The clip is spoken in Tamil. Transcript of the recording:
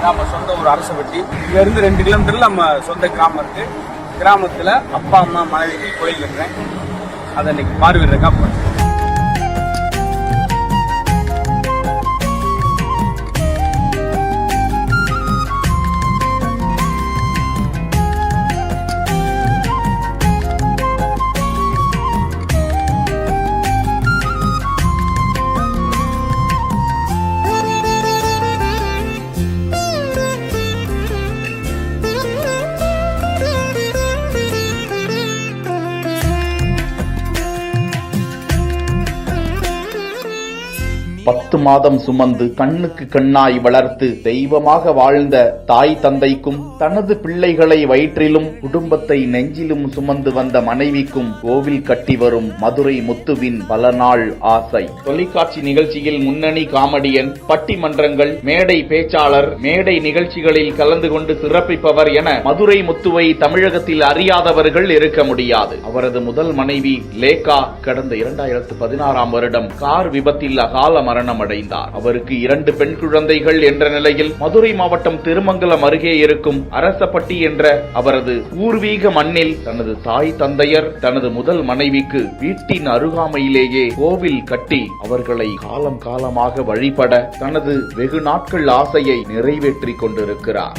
நம்ம சொந்த ஒரு அரசப்பட்டி. இங்க இருந்து 2 கிலோமீட்டர்ல நம்ம சொந்த கிராமம் இருக்கு. கிராமத்துல அப்பா அம்மா மனைவிக்கு கோயில் இருக்கிறேன். அதை இன்னைக்கு பார்வையிடறக்கா போறேன். பத்து மாதம் சுமந்து கண்ணுக்கு கண்ணாய் வளர்த்து தெய்வமாக வாழ்ந்த தாய் தந்தைக்கும் தனது பிள்ளைகளை வயிற்றிலும் குடும்பத்தை நெஞ்சிலும் சுமந்து வந்த மனைவிக்கும் கோவில் கட்டி வரும் மதுரை முத்துவின் பல நாள் ஆசை. தொலைக்காட்சி நிகழ்ச்சியில் முன்னணி காமெடியன், பட்டிமன்றங்கள், மேடை பேச்சாளர், மேடை நிகழ்ச்சிகளில் கலந்து கொண்டு சிறப்பிப்பவர் என மதுரை முத்துவை தமிழகத்தில் அறியாதவர்கள் இருக்க முடியாது. அவரது முதல் மனைவி லேகா கடந்த 2016ஆம் வருடம் கார் விபத்தில் அகால மரணம் அடைந்தார். அவருக்கு 2 பெண் குழந்தைகள் என்ற நிலையில் மதுரை மாவட்டம் திருமங்கலம் அருகே இருக்கும் அரசப்பட்டி என்ற அவரது பூர்வீக மண்ணில் தனது தாய் தந்தையர் தனது முதல் மனைவிக்கு வீட்டின் அருகாமையிலேயே கோவில் கட்டி அவர்களை காலம் காலமாக வழிபட தனது வெகு நாட்கள் ஆசையை நிறைவேற்றிக் கொண்டிருக்கிறார்.